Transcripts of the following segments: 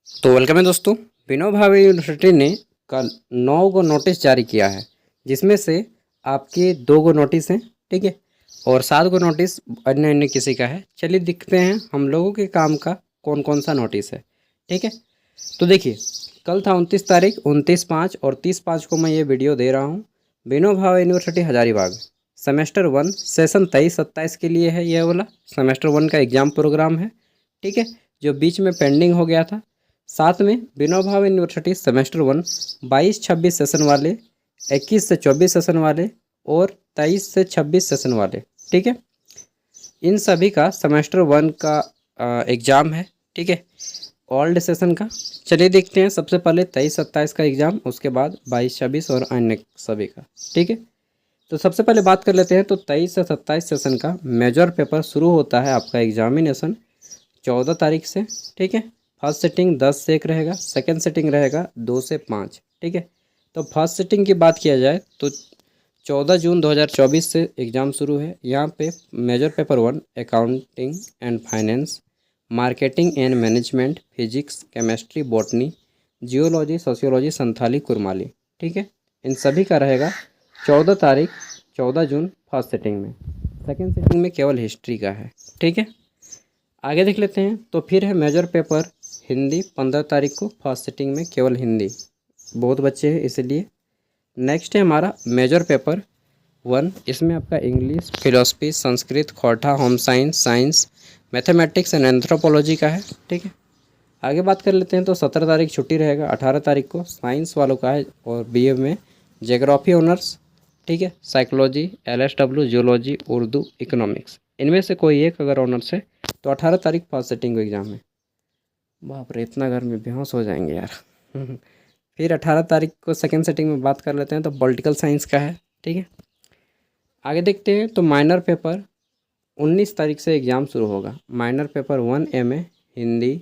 तो वेलकम है दोस्तों। विनोबा भावे यूनिवर्सिटी ने कल 9 गो नोटिस जारी किया है, जिसमें से आपके 2 गो नोटिस हैं, ठीक है, और 7 गो नोटिस अन्य अन्य किसी का है। चलिए देखते हैं हम लोगों के काम का कौन कौन सा नोटिस है, ठीक है। तो देखिए, कल था 29 तारीख, 29/5 और 30/5 को मैं ये वीडियो दे रहा हूँ। Vinoba Bhave university Hazaribagh semester 1 session 23-27 के लिए है। यह वाला सेमेस्टर 1 का एग्ज़ाम प्रोग्राम है, ठीक है, जो बीच में पेंडिंग हो गया था। साथ में Vinoba Bhave university semester 1 22-26 session वाले, 21 से 24 सेशन वाले और 23 से 26 सेशन वाले, ठीक है, इन सभी का सेमेस्टर 1 का एग्ज़ाम है, ठीक है, ओल्ड सेशन का। चलिए देखते हैं सबसे पहले 23-27 का एग्ज़ाम, उसके बाद 22-26 और अन्य सभी का, ठीक है। तो सबसे पहले बात कर लेते हैं। तो 23 से 27 सेशन का मेजर पेपर शुरू होता है आपका एग्जामिनेशन 14 तारीख से, ठीक है। फर्स्ट सिटिंग 10 से 1 रहेगा, सेकंड सिटिंग रहेगा 2 से 5, ठीक है। तो फर्स्ट सिटिंग की बात किया जाए तो 14 जून 2024 से एग्ज़ाम शुरू है। यहाँ पे major paper 1 accounting and finance, marketing and management, physics, chemistry, botany, geology, sociology, Santhali, Kurmali, ठीक है, इन सभी का रहेगा 14 तारीख 14 जून फर्स्ट सिटिंग में। सेकेंड सिटिंग में केवल हिस्ट्री का है, ठीक है। आगे देख लेते हैं। तो फिर है मेजर पेपर हिंदी 15 तारीख को फर्स्ट सिटिंग में, केवल हिंदी, बहुत बच्चे हैं इसलिए। नेक्स्ट है हमारा मेजर पेपर 1, इसमें आपका इंग्लिश, फिलोसफी, संस्कृत, खोटा, home science, science, mathematics and anthropology का है, ठीक है। आगे बात कर लेते हैं। तो 17 तारीख छुट्टी रहेगा, 18 तारीख को साइंस वालों का है और बीए में ज्योग्राफी ऑनर्स, ठीक है, साइकोलॉजी, एलएसडब्ल्यू, जियोलॉजी, उर्दू, इकोनॉमिक्स, इनमें से कोई एक अगर ऑनर्स है तो 18 तारीख फर्स्ट सिटिंग को एग्ज़ाम है। बाप रे, इतना गर्मी, बेहोश हो जाएंगे यार। फिर 18 तारीख को सेकेंड सिटिंग में बात कर लेते हैं। तो पॉलिटिकल साइंस का है, ठीक है। आगे देखते हैं। तो माइनर पेपर 19 तारीख से एग्ज़ाम शुरू होगा। Minor paper 1 MA Hindi,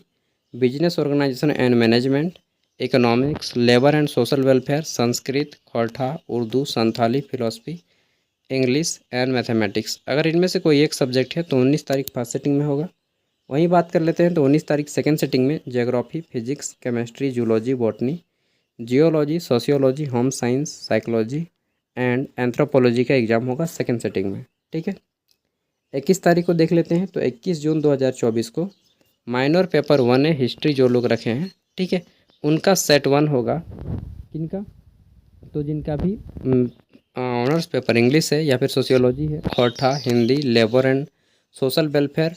business organisation and management, economics, labour and social welfare, Sanskrit, Khortha, Urdu, Santhali, philosophy, English and mathematics, अगर इनमें से कोई एक सब्जेक्ट है तो 19 तारीख फर्स्ट सिटिंग में होगा। वहीं बात कर लेते हैं। तो 19 तारीख सेकेंड सिटिंग में geography, physics, chemistry, zoology, botany, geology, sociology, home science, psychology and anthropology का एग्ज़ाम होगा सेकेंड सिटिंग में, ठीक है। 21 तारीख को देख लेते हैं। तो 21 जून 2024 को माइनर पेपर 1 है हिस्ट्री, जो लोग रखे हैं, ठीक है, उनका सेट 1 होगा। किनका? तो जिनका भी ऑनर्स पेपर इंग्लिश है या फिर सोशियोलॉजी है, खोटा, Hindi, labour and social welfare,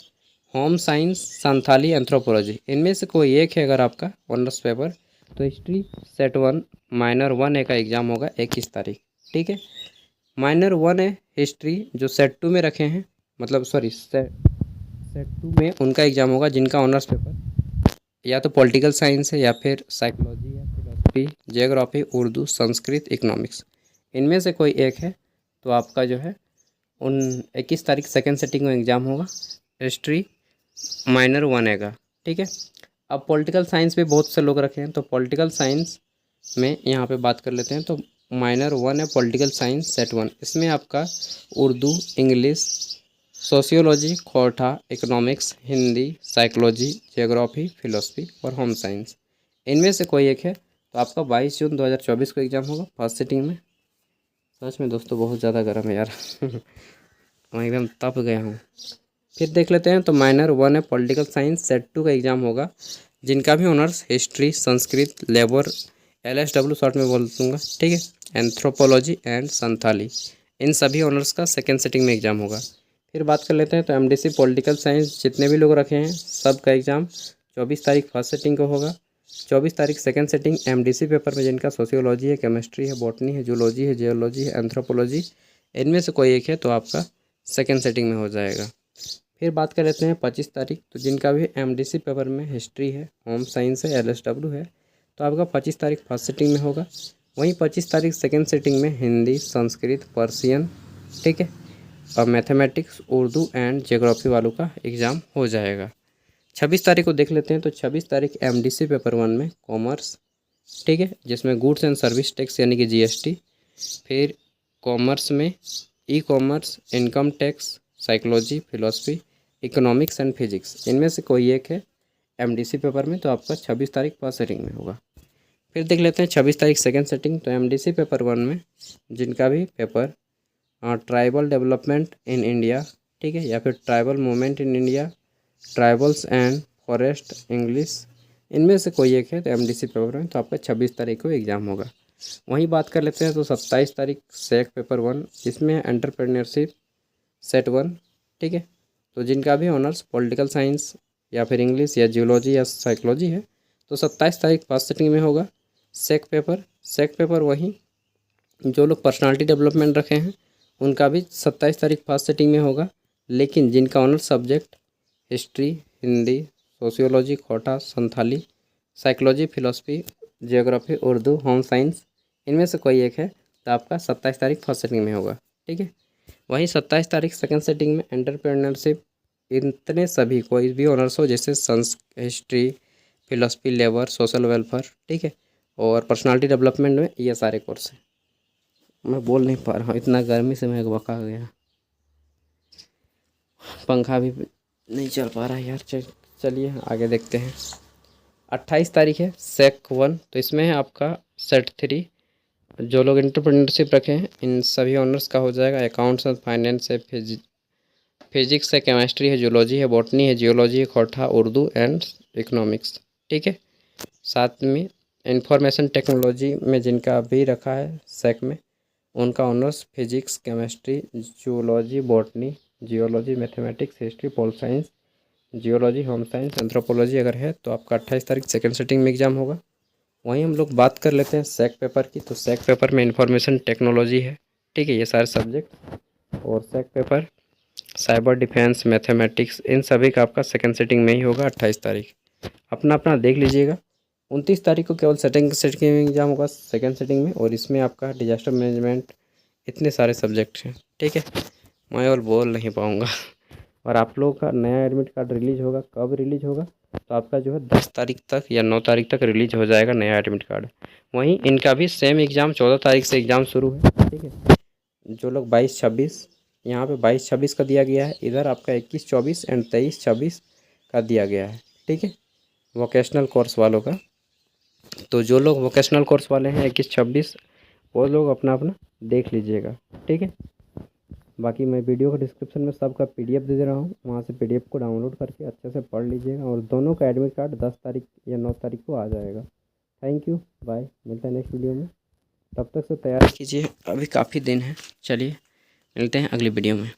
home science, Santhali, anthropology, इनमें से कोई एक है अगर आपका ऑनर्स पेपर, तो हिस्ट्री सेट 1 माइनर 1 ए का एग्ज़ाम होगा 21 तारीख, ठीक है। माइनर 1 है हिस्ट्री जो सेट 2 में रखे हैं, मतलब सॉरी सेट 2 में उनका एग्ज़ाम होगा जिनका ऑनर्स पेपर या तो पॉलिटिकल साइंस है या फिर साइकोलॉजी है, philosophy, geography, Urdu, Sanskrit, economics, इनमें से कोई एक है तो आपका जो है उन 21 तारीख सेकेंड सिटिंग में एग्ज़ाम होगा हिस्ट्री माइनर 1 है का, ठीक है। अब पॉलिटिकल साइंस भी बहुत से लोग रखे हैं, तो पॉलिटिकल साइंस में यहाँ पे बात कर लेते हैं। तो माइनर 1 है पॉलिटिकल साइंस सेट 1, इसमें आपका उर्दू, इंग्लिश, सोशियोलॉजी, खोटा, economics, Hindi, psychology, geography, philosophy और होम साइंस, इनमें से कोई एक है तो आपका 22 जून 2024 को एग्ज़ाम होगा फर्स्ट सिटिंग में। सच में दोस्तों बहुत ज़्यादा गर्म है यार। मैं एकदम तप गया हूँ। फिर देख लेते हैं। तो माइनर 1 है पॉलिटिकल साइंस सेट 2 का एग्ज़ाम होगा जिनका भी honours history, Sanskrit, labour, LSW short में बोल दूँगा, ठीक है, एंथ्रोपोलॉजी एंड संथाली, इन सभी ऑनर्स का सेकेंड सिटिंग में एग्ज़ाम होगा। फिर बात कर लेते हैं। तो एमडीसी पॉलिटिकल साइंस जितने भी लोग रखे हैं सब का एग्ज़ाम 24 तारीख फर्स्ट सिटिंग को होगा। 24 तारीख सेकेंड सिटिंग एमडीसी पेपर में जिनका सोशियोलॉजी है, केमिस्ट्री है, बॉटनी है, जूलॉजी है, जियोलॉजी है, एंथ्रोपोलॉजी, इनमें से कोई एक है तो आपका सेकेंड सिटिंग में हो जाएगा। फिर बात कर लेते हैं 25 तारीख, तो जिनका भी एमडीसी पेपर में हिस्ट्री है, होम साइंस है, एलएसडब्ल्यू है, तो आपका 25 तारीख फर्स्ट सिटिंग में होगा। वहीं 25 तारीख सेकेंड सिटिंग में हिंदी, संस्कृत, पर्शियन, ठीक है, और मैथमेटिक्स, उर्दू एंड ज्योग्राफी वालों का एग्ज़ाम हो जाएगा। 26 तारीख को देख लेते हैं। तो 26 तारीख एमडीसी पेपर 1 में कॉमर्स, ठीक है, जिसमें गुड्स एंड सर्विस टैक्स यानी कि जीएसटी, फिर कॉमर्स में e commerce, income tax, psychology, philosophy, economics and physics, इनमें से कोई एक है एमडीसी पेपर में, तो आपका 26 तारीख फर्स्ट सेटिंग में होगा। फिर देख लेते हैं 26 तारीख सेकेंड सेटिंग। तो एमडीसी पेपर 1 में जिनका भी paper tribal development in India, ठीक है, या फिर tribal movement in India, tribals and forest English, इनमें से कोई एक है तो एमडीसी पेपर में, तो आपका 26 तारीख को एग्ज़ाम होगा। वहीं बात कर लेते हैं तो 27 तारीख सेक पेपर 1, इसमें एंटरप्रेन्योरशिप सेट 1, ठीक है। तो जिनका भी ऑनर्स पॉलिटिकल साइंस या फिर इंग्लिश या जियोलॉजी या साइकोलॉजी है, तो 27 तारीख फर्स्ट सेटिंग में होगा। सेक पेपर वहीं जो लोग पर्सनालिटी डेवलपमेंट रखे हैं उनका भी 27 तारीख फर्स्ट सेटिंग में होगा। लेकिन जिनका honours subject history, Hindi, sociology, कोटा, Santhali, psychology, philosophy, geography, Urdu, home science, इनमें से कोई एक है तो आपका 27 तारीख फर्स्ट सेटिंग में होगा, ठीक है। वहीं 27 तारीख सेकंड सेटिंग में एंटरप्रेन्योरशिप, इतने सभी कोई भी ऑनर्स हो जैसे history, philosophy, labour, social welfare, ठीक है, और पर्सनालिटी डेवलपमेंट में ये सारे कोर्स हैं। मैं बोल नहीं पा रहा हूँ, इतना गर्मी से मैं बका गया, पंखा भी नहीं चल पा रहा है यार। चलिए आगे देखते हैं। 28 तारीख है सेक 1, तो इसमें है आपका सेट 3। जो लोग एंटरप्रेन्योरशिप रखे हैं इन सभी ऑनर्स का हो जाएगा। अकाउंट्स एंड फाइनेंस है, फिजिक्स है, केमिस्ट्री है, जूलॉजी है, बॉटनी है, जियोलॉजी है, खोटा, उर्दू एंड इकोनॉमिक्स, ठीक है। साथ में इंफॉर्मेशन टेक्नोलॉजी में जिनका भी रखा है सेक में, उनका honours physics, chemistry, zoology, botany, geology, mathematics, history, pol science, geology, home science, anthropology अगर है तो आपका 28 तारीख सेकेंड सेटिंग में एग्ज़ाम होगा। वहीं हम लोग बात कर लेते हैं सेक पेपर की। तो सेक पेपर में इंफॉर्मेशन टेक्नोलॉजी है, ठीक है, ये सारे सब्जेक्ट। और सेक पेपर साइबर डिफेंस, मैथमेटिक्स, इन सभी का आपका सेकेंड सेटिंग में ही होगा 28 तारीख। अपना अपना देख लीजिएगा। 29 तारीख को केवल सेटिंग में एग्जाम होगा सेकेंड सेटिंग में, और इसमें आपका डिजास्टर मैनेजमेंट, इतने सारे सब्जेक्ट हैं, ठीक है। मैं और बोल नहीं पाऊँगा। और आप लोगों का नया एडमिट कार्ड रिलीज़ होगा, कब रिलीज़ होगा, तो आपका जो है 10 तारीख तक या 9 तारीख तक रिलीज हो जाएगा नया एडमिट कार्ड। वहीं इनका भी सेम एग्ज़ाम 14 तारीख से एग्ज़ाम शुरू है, ठीक है। जो लोग 22-26, यहाँ पे 22-26 का दिया गया है, इधर आपका 21-24 एंड 23-26 का दिया गया है, ठीक है, वोकेशनल कोर्स वालों का। तो जो लोग वोकेशनल कोर्स वाले हैं 21-26, वो लोग अपना अपना देख लीजिएगा, ठीक है। बाकी मैं वीडियो का डिस्क्रिप्शन में सबका पीडीएफ दे दे रहा हूँ, वहाँ से पीडीएफ को डाउनलोड करके अच्छे से पढ़ लीजिएगा, और दोनों का एडमिट कार्ड 10 तारीख या 9 तारीख को आ जाएगा। थैंक यू, बाय, मिलते हैं नेक्स्ट वीडियो में। तब तक से तैयारी कीजिए, अभी काफ़ी दिन है। चलिए मिलते हैं अगली वीडियो में।